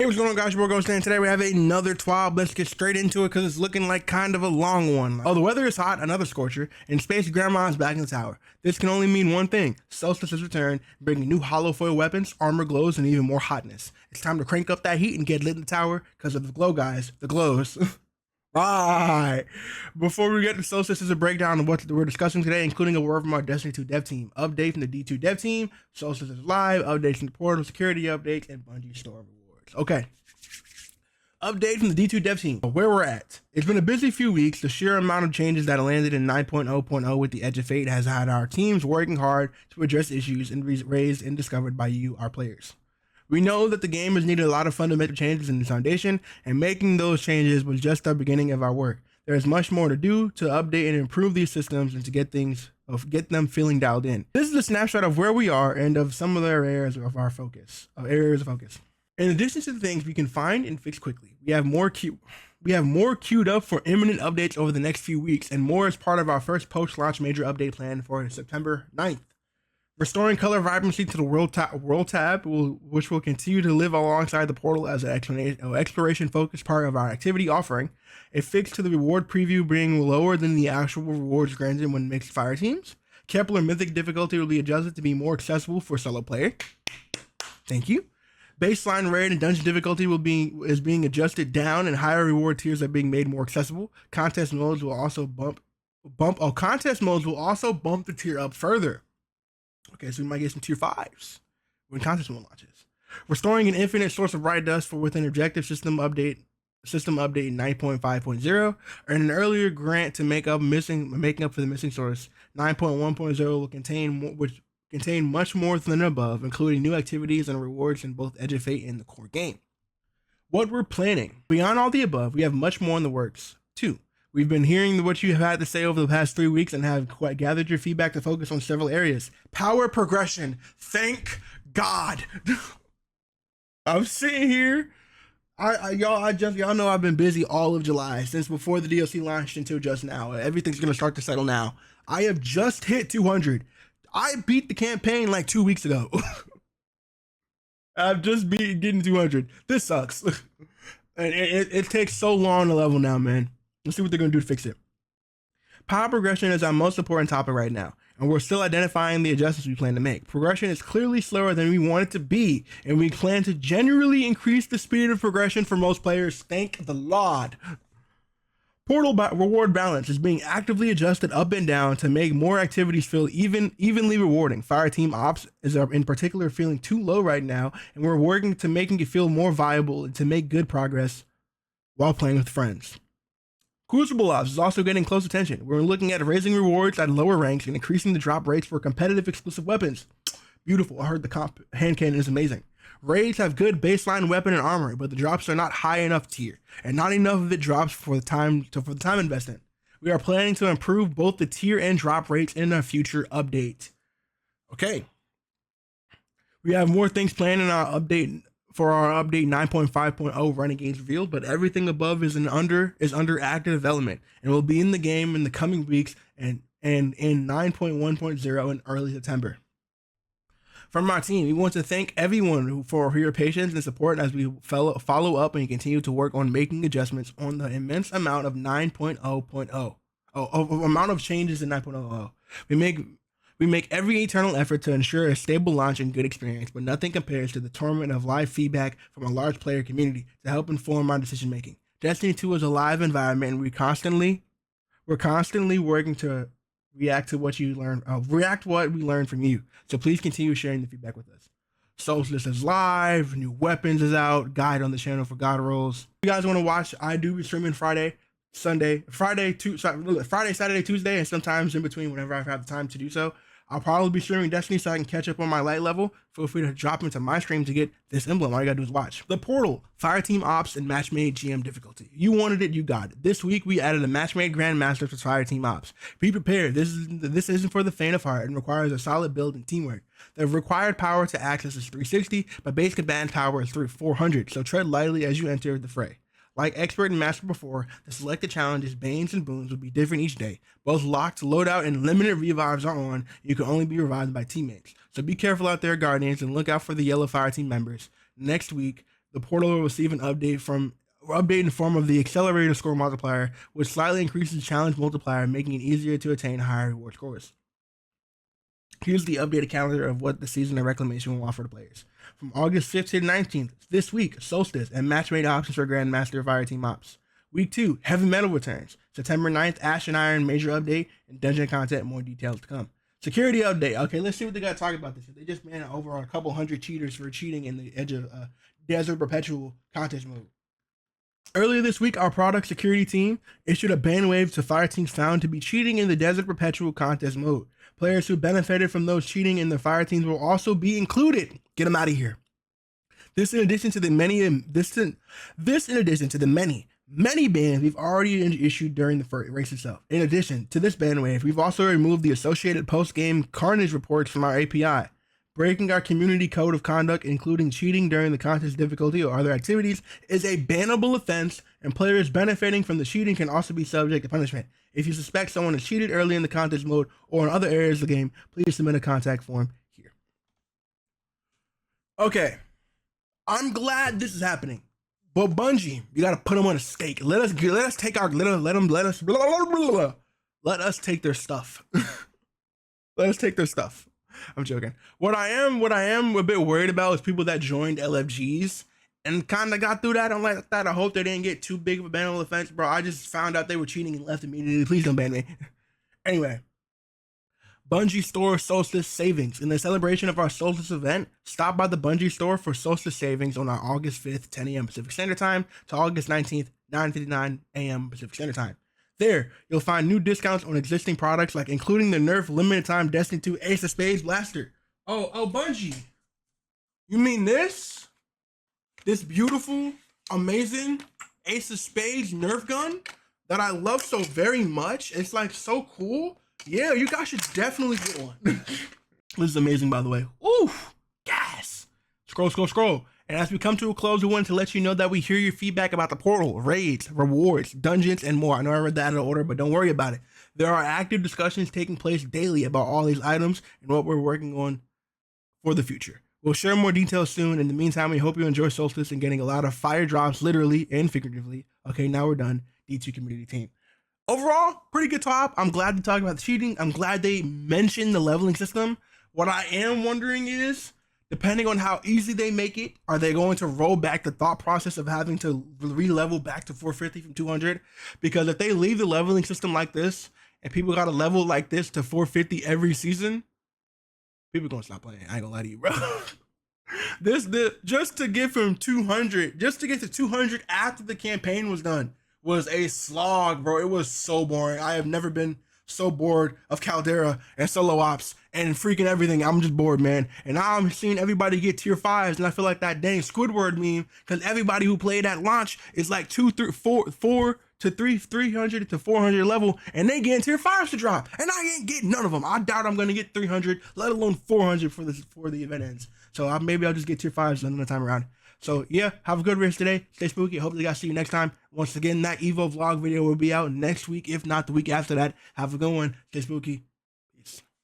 Hey, what's going on, guys? Your boy Ghost, and today we have another TWAB. Let's get straight into it because it's looking like kind of a long one. Oh, the weather is hot, another scorcher, and Space Grandma is back in the tower. This can only mean one thing: Solstice has returned, bringing new hollow foil weapons, armor glows, and even more hotness. It's time to crank up that heat and get lit in the tower because of the glow, guys. The glows. Right. Before we get to Solstice, there's a breakdown of what we're discussing today, including a word from our Destiny 2 dev team, update from the D2 dev team, Solstice is live, updates from the portal, security updates, and Bungie store rewards. Okay. Update from the D2 dev team, where we're at. It's been a busy few weeks. The sheer amount of changes that landed in 9.0.0 with the Edge of Fate has had our teams working hard to address issues and raised and discovered by you, our players. We know that the game has needed a lot of fundamental changes in the foundation, and making those changes was just the beginning of our work. There is much more to do to update and improve these systems and to get them feeling dialed in. This is a snapshot of where we are and of some of the areas of focus. In addition to the things we can find and fix quickly, we have more queued up for imminent updates over the next few weeks, and more as part of our first post-launch major update plan for September 9th. Restoring color vibrancy to the world tab, which will continue to live alongside the portal as an exploration-focused part of our activity offering. A fix to the reward preview being lower than the actual rewards granted when mixed fire teams. Kepler Mythic difficulty will be adjusted to be more accessible for solo play. Thank you. Baseline raid and dungeon difficulty is being adjusted down, and higher reward tiers are being made more accessible. Contest modes will also bump the tier up further. Okay, so we might get some tier 5s when contest mode launches. Restoring an infinite source of bright dust with an objective system update 9.5.0, and an earlier grant to making up for the missing source. 9.1.0 will contain much more than above, including new activities and rewards in both Edge of Fate and the core game. What we're planning. Beyond all the above, we have much more in the works. 2. We've been hearing what you have had to say over the past 3 weeks and have gathered your feedback to focus on several areas. Power progression. Thank God. I'm sitting here. Y'all know I've been busy all of July, since before the DLC launched until just now. Everything's going to start to settle now. I have just hit 200. I beat the campaign like 2 weeks ago. I've just getting 200. This sucks. And it takes so long to level now, man. Let's see what they're going to do to fix it. Power progression is our most important topic right now, and we're still identifying the adjustments we plan to make. Progression is clearly slower than we want it to be, and we plan to generally increase the speed of progression for most players. Thank the Lord. Portal reward balance is being actively adjusted up and down to make more activities feel evenly rewarding. Fire team ops is in particular feeling too low right now, and we're working to making it feel more viable and to make good progress while playing with friends. Crucible ops is also getting close attention. We're looking at raising rewards at lower ranks and increasing the drop rates for competitive exclusive weapons. Beautiful. I heard the comp hand cannon is amazing. Raids have good baseline weapon and armor, but the drops are not high enough tier, and not enough of it drops for the time investment. We are planning to improve both the tier and drop rates in a future update. Okay. We have more things planned in our update. For our update 9.5.0 Renegades revealed, but everything above is under active development and will be in the game in the coming weeks and in 9.1.0 in early September. From our team, we want to thank everyone for your patience and support as we follow up and continue to work on making adjustments on the immense amount of 9.0.0 amount of changes in 9.0. We make every eternal effort to ensure a stable launch and good experience, but nothing compares to the torment of live feedback from a large player community to help inform our decision making. Destiny 2 is a live environment, and we're constantly working to react what we learn from you. So please continue sharing the feedback with us. Solstice is live, new weapons is out, guide on the channel for God rolls. If you guys want to watch, I do be streaming Friday, Saturday, Tuesday, and sometimes in between whenever I have the time to do so. I'll probably be streaming Destiny so I can catch up on my light level. Feel free to drop into my stream to get this emblem. All you gotta do is watch. The Portal, Fire Team Ops, and Matchmade GM difficulty. You wanted it, you got it. This week we added a Matchmade Grandmaster for Fire Team Ops. Be prepared. This isn't for the faint of heart and requires a solid build and teamwork. The required power to access is 360, but base combat power is 400, so tread lightly as you enter the fray. Like Expert and Master before, the selected challenges, Banes and Boons will be different each day. Both locked, loadout, and limited revives are on. You can only be revived by teammates. So be careful out there, Guardians, and look out for the Yellow Fire Team members. Next week, the portal will receive an update in the form of the accelerator score multiplier, which slightly increases the challenge multiplier, making it easier to attain higher reward scores. Here's the updated calendar of what the season of Reclamation will offer to players. From August 5th to 19th, this week, Solstice and Matchmade options for Grandmaster Fireteam ops. Week 2, Heavy Metal returns. September 9th, Ash and Iron major update, and dungeon content, more details to come. Security update. Okay, let's see what they got to talk about this. They just banned over a couple hundred cheaters for cheating in the Edge of Desert Perpetual contest mode. Earlier this week, our product security team issued a ban wave to fire teams found to be cheating in the Desert Perpetual contest mode. Players who benefited from those cheating in the fire teams will also be included. Get them out of here. This in addition to the many bans we've already issued during the race itself. In addition to this ban wave, we've also removed the associated post-game carnage reports from our API. Breaking our community code of conduct, including cheating during the contest difficulty or other activities, is a bannable offense, and players benefiting from the cheating can also be subject to punishment. If you suspect someone has cheated early in the contest mode or in other areas of the game, please submit a contact form here. Okay, I'm glad this is happening, but Bungie, you gotta put them on a stake. Let us take their stuff. Let us take their stuff. I'm joking. What I am a bit worried about is people that joined LFGs and kind of got through that. I'm like, I hope they didn't get too big of a bannable offense, bro. I just found out they were cheating and left immediately. Please don't ban me. Anyway, Bungie store Solstice savings. In the celebration of our Solstice event, stop by the Bungie store for Solstice savings on our August 5th, 10 a.m. Pacific Standard Time to August 19th, 9:59 a.m. Pacific Standard Time. There, you'll find new discounts on existing products, like including the Nerf limited time Destiny 2 Ace of Spades blaster. Oh, Bungie. You mean this? This beautiful, amazing Ace of Spades Nerf gun that I love so very much. It's like so cool. Yeah, you guys should definitely get one. This is amazing, by the way. Ooh, yes. Scroll. And as we come to a close, we wanted to let you know that we hear your feedback about the portal, raids, rewards, dungeons, and more. I know I read that in order, but don't worry about it. There are active discussions taking place daily about all these items and what we're working on for the future. We'll share more details soon. In the meantime, we hope you enjoy Solstice and getting a lot of fire drops, literally and figuratively. Okay, now we're done. D2 community team. Overall, pretty good top. I'm glad to talk about the cheating. I'm glad they mentioned the leveling system. What I am wondering is, depending on how easy they make it, are they going to roll back the thought process of having to re-level back to 450 from 200? Because if they leave the leveling system like this, and people got to level like this to 450 every season, people are going to stop playing. I ain't gonna lie to you, bro. Just to get from 200, just to get to 200 after the campaign was done was a slog, bro. It was so boring. I have never been so bored of Caldera and solo ops and freaking everything. I'm just bored, man. And now I'm seeing everybody get tier 5s, and I feel like that dang Squidward meme, because everybody who played at launch is like 300 to 400 level, and they getting tier 5s to drop, and I ain't getting none of them. I doubt I'm gonna get 300, let alone 400 for the event ends. So maybe I'll just get tier 5s another time around. So yeah, have a good rest today. Stay spooky. Hopefully guys see you next time. Once again, that Evo vlog video will be out next week, if not the week after that. Have a good one. Stay spooky.